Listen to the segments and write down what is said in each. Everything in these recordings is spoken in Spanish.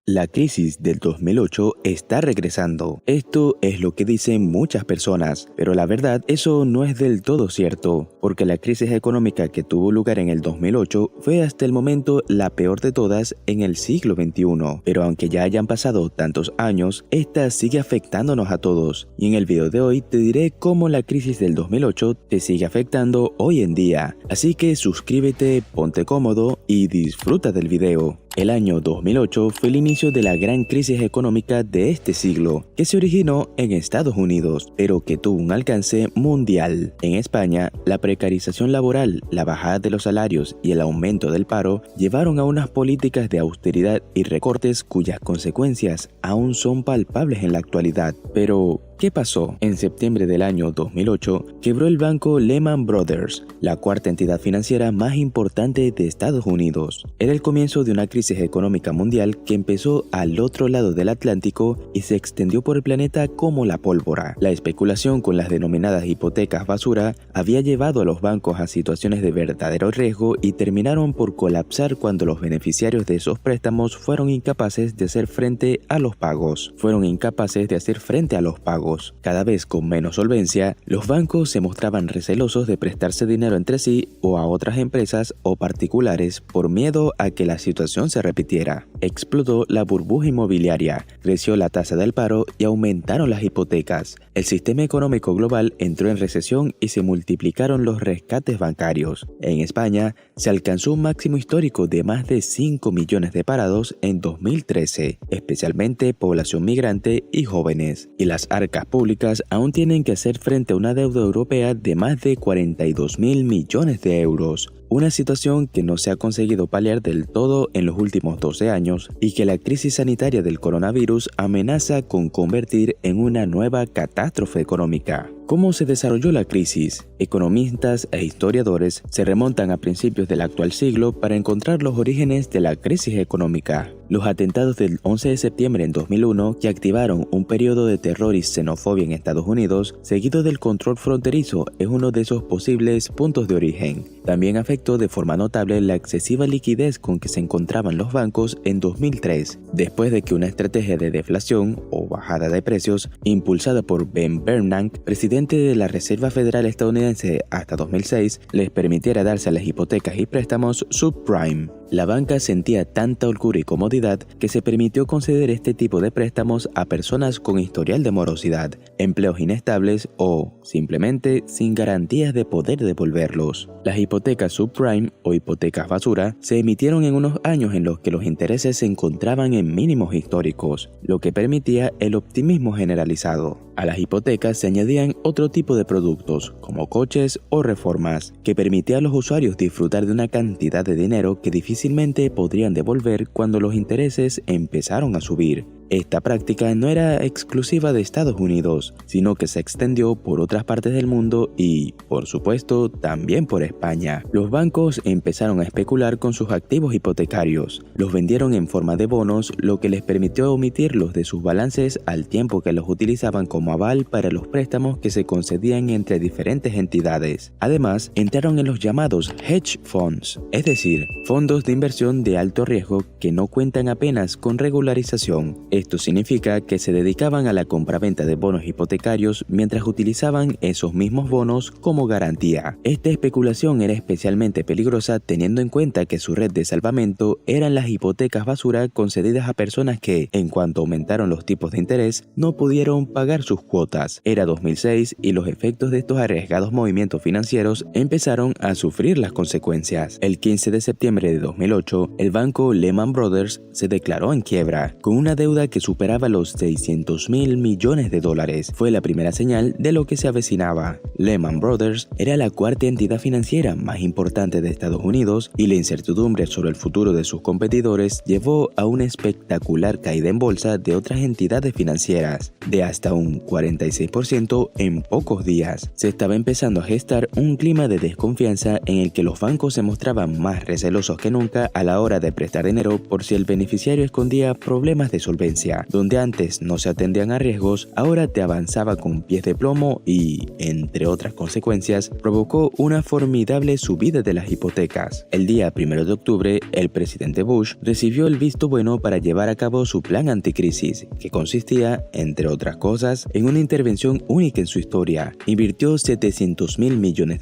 La crisis del 2008 está regresando. Esto es lo que dicen muchas personas, pero la verdad eso no es del todo cierto, porque la crisis económica que tuvo lugar en el 2008 fue hasta el momento la peor de todas en el siglo XXI. Pero aunque ya hayan pasado tantos años, esta sigue afectándonos a todos. Y en el video de hoy te diré cómo la crisis del 2008 te sigue afectando hoy en día. Así que suscríbete, ponte cómodo y disfruta del video. El año 2008 fue el inicio de la gran crisis económica de este siglo, que se originó en Estados Unidos, pero que tuvo un alcance mundial. En España, la precarización laboral, la bajada de los salarios y el aumento del paro llevaron a unas políticas de austeridad y recortes cuyas consecuencias aún son palpables en la actualidad. Pero, ¿qué pasó? En septiembre del año 2008 quebró el banco Lehman Brothers, la cuarta entidad financiera más importante de Estados Unidos. Era el comienzo de una crisis económica mundial que empezó al otro lado del Atlántico y se extendió por el planeta como la pólvora. La especulación con las denominadas hipotecas basura había llevado a los bancos a situaciones de verdadero riesgo y terminaron por colapsar cuando los beneficiarios de esos préstamos fueron incapaces de hacer frente a los pagos. Cada vez con menos solvencia, los bancos se mostraban recelosos de prestarse dinero entre sí o a otras empresas o particulares por miedo a que la situación se repitiera. Explotó la burbuja inmobiliaria, creció la tasa del paro y aumentaron las hipotecas. El sistema económico global entró en recesión y se multiplicaron los rescates bancarios. En España, se alcanzó un máximo histórico de más de 5 millones de parados en 2013, especialmente población migrante y jóvenes. Y las arcas públicas aún tienen que hacer frente a una deuda europea de más de 42.000 millones de euros. Una situación que no se ha conseguido paliar del todo en los últimos 12 años y que la crisis sanitaria del coronavirus amenaza con convertir en una nueva catástrofe económica. ¿Cómo se desarrolló la crisis? Economistas e historiadores se remontan a principios del actual siglo para encontrar los orígenes de la crisis económica. Los atentados del 11 de septiembre en 2001, que activaron un periodo de terror y xenofobia en Estados Unidos, seguido del control fronterizo, es uno de esos posibles puntos de origen. También afectó de forma notable la excesiva liquidez con que se encontraban los bancos en 2003, después de que una estrategia de deflación o bajada de precios, impulsada por Ben Bernanke, presidente de la Reserva Federal estadounidense hasta 2006, les permitiera darse a las hipotecas y préstamos subprime. La banca sentía tanta holgura y comodidad que se permitió conceder este tipo de préstamos a personas con historial de morosidad, empleos inestables o, simplemente, sin garantías de poder devolverlos. Las hipotecas subprime o hipotecas basura se emitieron en unos años en los que los intereses se encontraban en mínimos históricos, lo que permitía el optimismo generalizado. A las hipotecas se añadían otro tipo de productos, como coches o reformas, que permitían a los usuarios disfrutar de una cantidad de dinero que difícilmente podrían devolver cuando los intereses empezaron a subir. Esta práctica no era exclusiva de Estados Unidos, sino que se extendió por otras partes del mundo y, por supuesto, también por España. Los bancos empezaron a especular con sus activos hipotecarios. Los vendieron en forma de bonos, lo que les permitió omitirlos de sus balances al tiempo que los utilizaban como aval para los préstamos que se concedían entre diferentes entidades. Además, entraron en los llamados hedge funds, es decir, fondos de inversión de alto riesgo que no cuentan apenas con regularización. Esto significa que se dedicaban a la compraventa de bonos hipotecarios mientras utilizaban esos mismos bonos como garantía. Esta especulación era especialmente peligrosa teniendo en cuenta que su red de salvamento eran las hipotecas basura concedidas a personas que, en cuanto aumentaron los tipos de interés, no pudieron pagar sus cuotas. Era 2006 y los efectos de estos arriesgados movimientos financieros empezaron a sufrir las consecuencias. El 15 de septiembre de 2008, el banco Lehman Brothers se declaró en quiebra, con una deuda que superaba los 600.000 millones de dólares. Fue la primera señal de lo que se avecinaba. Lehman Brothers era la cuarta entidad financiera más importante de Estados Unidos y la incertidumbre sobre el futuro de sus competidores llevó a una espectacular caída en bolsa de otras entidades financieras, de hasta un 46% en pocos días. Se estaba empezando a gestar un clima de desconfianza en el que los bancos se mostraban más recelosos que nunca a la hora de prestar dinero por si el beneficiario escondía problemas de solvencia. insolvencia, donde antes no se atendían a riesgos, ahora te avanzaba con pies de plomo y, entre otras consecuencias, provocó una formidable subida de las hipotecas. El día 1 de octubre, el presidente Bush recibió el visto bueno para llevar a cabo su plan anticrisis, que consistía, entre otras cosas, en una intervención única en su historia. Invirtió $700.000 millones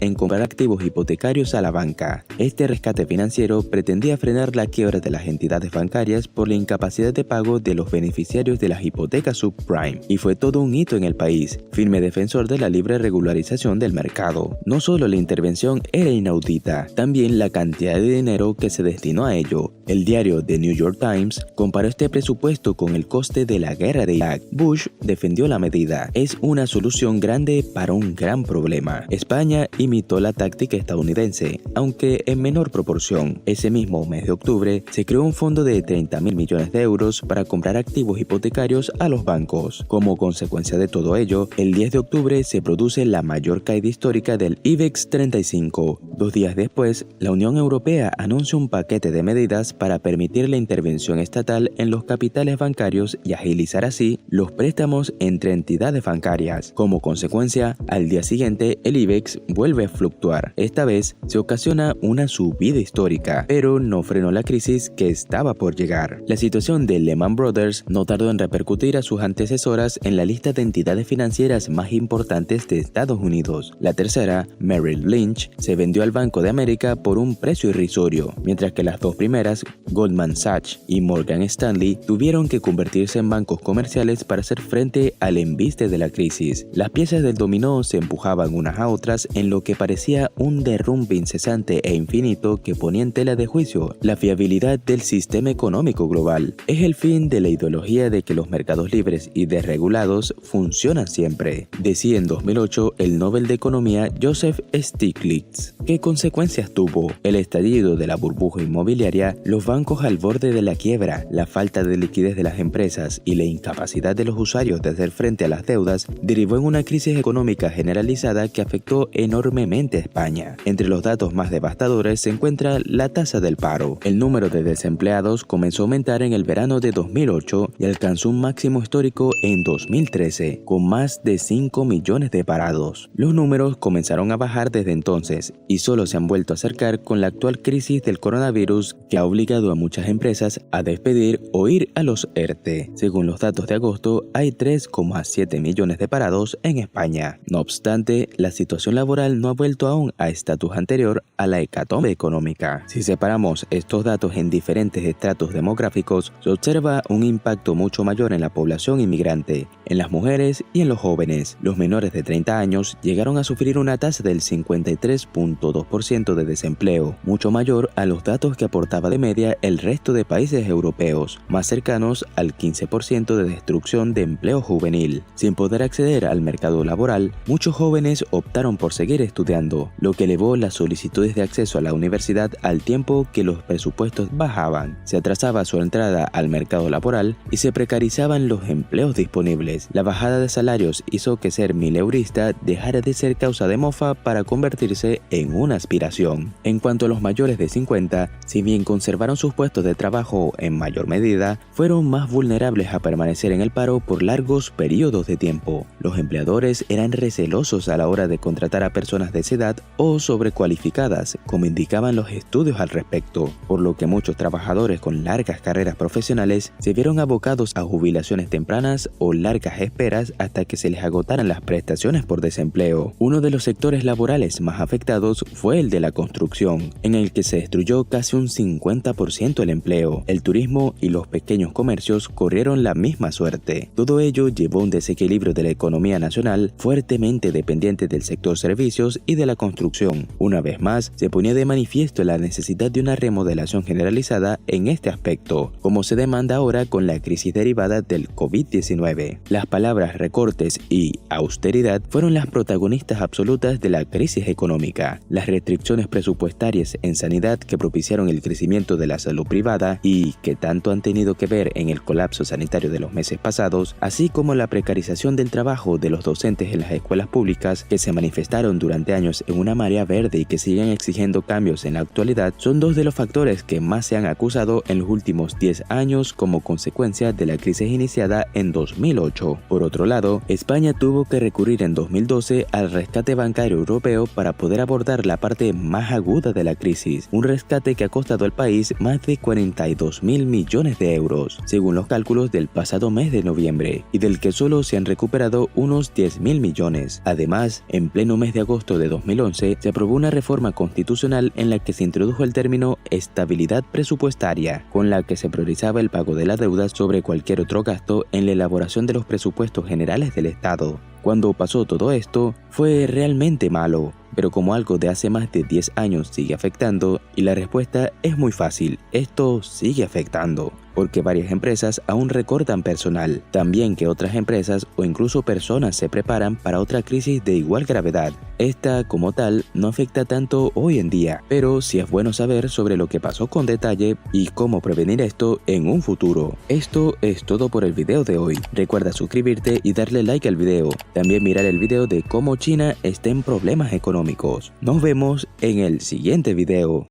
en comprar activos hipotecarios a la banca. Este rescate financiero pretendía frenar la quiebra de las entidades bancarias por la incapacidad de pago de los beneficiarios de las hipotecas subprime, y fue todo un hito en el país, firme defensor de la libre regularización del mercado. No solo la intervención era inaudita, también la cantidad de dinero que se destinó a ello. El diario The New York Times comparó este presupuesto con el coste de la guerra de Irak. Bush defendió la medida. Es una solución grande para un gran problema. España imitó la táctica estadounidense, aunque en menor proporción. Ese mismo mes de octubre se creó un fondo de 30.000 millones de euros para comprar activos hipotecarios a los bancos. Como consecuencia de todo ello, el 10 de octubre se produce la mayor caída histórica del IBEX 35. 2 días después, la Unión Europea anuncia un paquete de medidas para permitir la intervención estatal en los capitales bancarios y agilizar así los préstamos entre entidades bancarias. Como consecuencia, al día siguiente, el IBEX vuelve a fluctuar. Esta vez se ocasiona una subida histórica, pero no frenó la crisis que estaba por llegar. La situación de Lehman Brothers no tardó en repercutir a sus antecesoras en la lista de entidades financieras más importantes de Estados Unidos. La tercera, Merrill Lynch, se vendió al Banco de América por un precio irrisorio, mientras que las dos primeras, Goldman Sachs y Morgan Stanley, tuvieron que convertirse en bancos comerciales para hacer frente al embiste de la crisis. Las piezas del dominó se empujaban unas a otras en lo que parecía un derrumbe incesante e infinito que ponía en tela de juicio la fiabilidad del sistema económico global. Es el fin de la ideología de que los mercados libres y desregulados funcionan siempre, decía en 2008 el Nobel de Economía Joseph Stiglitz. ¿Qué consecuencias tuvo? El estallido de la burbuja inmobiliaria, los bancos al borde de la quiebra, la falta de liquidez de las empresas y la incapacidad de los usuarios de hacer frente a las deudas derivó en una crisis económica generalizada que afectó enormemente a España. Entre los datos más devastadores se encuentra la tasa del paro. El número de desempleados comenzó a aumentar en el verano de 2008 y alcanzó un máximo histórico en 2013, con más de 5 millones de parados. Los números comenzaron a bajar desde entonces y solo se han vuelto a acercar con la actual crisis del coronavirus, que ha obligado a muchas empresas a despedir o ir a los ERTE. Según los datos de agosto, hay 3,7 millones de parados en España. No obstante, la situación laboral no ha vuelto aún a estatus anterior a la hecatombe económica. Si separamos estos datos en diferentes estratos demográficos, se observa un impacto mucho mayor en la población inmigrante, en las mujeres y en los jóvenes. Los menores de 30 años llegaron a sufrir una tasa del 53,2% de desempleo, mucho mayor a los datos que aportaba de media el resto de países europeos, más cercanos al 15% de destrucción de empleo juvenil. Sin poder acceder al mercado laboral, muchos jóvenes optaron por seguir estudiando, lo que elevó las solicitudes de acceso a la universidad al tiempo que los presupuestos bajaban. Se atrasaba su entrada al mercado laboral y se precarizaban los empleos disponibles. La bajada de salarios hizo que ser mileurista dejara de ser causa de mofa para convertirse en una aspiración. En cuanto a los mayores de 50, si bien conservaron sus puestos de trabajo en mayor medida, fueron más vulnerables a permanecer en el paro por largos periodos de tiempo. Los empleadores eran recelosos a la hora de contratar a personas de esa edad o sobrecualificadas, como indicaban los estudios al respecto, por lo que muchos trabajadores con largas carreras profesionales se vieron abocados a jubilaciones tempranas o largas esperas hasta que se les agotaran las prestaciones por desempleo. Uno de los sectores laborales más afectados fue el de la construcción, en el que se destruyó casi un 50% el empleo. El turismo y los pequeños comercios corrieron la misma suerte. Todo ello llevó a un desequilibrio de la economía nacional fuertemente dependiente del sector servicios y de la construcción. Una vez más, se ponía de manifiesto la necesidad de una remodelación generalizada en este aspecto, como se demanda ahora con la crisis derivada del COVID-19. Las palabras recortes y austeridad fueron las protagonistas absolutas de la crisis económica. Las restricciones presupuestarias en sanidad que propiciaron el crecimiento de la salud privada y que tanto han tenido que ver en el colapso sanitario de los meses pasados, así como la precarización del trabajo de los docentes en las escuelas públicas, que se manifestaron durante años en una marea verde y que siguen exigiendo cambios en la actualidad, son dos de los factores que más se han acusado en los últimos 10 años como consecuencia de la crisis iniciada en 2008. Por otro lado, España tuvo que recurrir en 2012 al rescate bancario europeo para poder abordar la parte más aguda de la crisis, un rescate que ha costado al país más de 42.000 millones de euros, según los cálculos del pasado mes de noviembre, y del que solo se han recuperado unos 10.000 millones. Además, en pleno mes de agosto de 2011 se aprobó una reforma constitucional en la que se introdujo el término estabilidad presupuestaria, con la que se priorizaba el pago de la deuda sobre cualquier otro gasto en la elaboración de los presupuestos generales del Estado. Cuando pasó todo esto, fue realmente malo, pero como algo de hace más de 10 años sigue afectando, y la respuesta es muy fácil: esto sigue afectando, porque varias empresas aún recortan personal, también que otras empresas o incluso personas se preparan para otra crisis de igual gravedad. Esta, como tal, no afecta tanto hoy en día, pero sí es bueno saber sobre lo que pasó con detalle y cómo prevenir esto en un futuro. Esto es todo por el video de hoy. Recuerda suscribirte y darle like al video. También mirar el video de cómo China está en problemas económicos. Nos vemos en el siguiente video.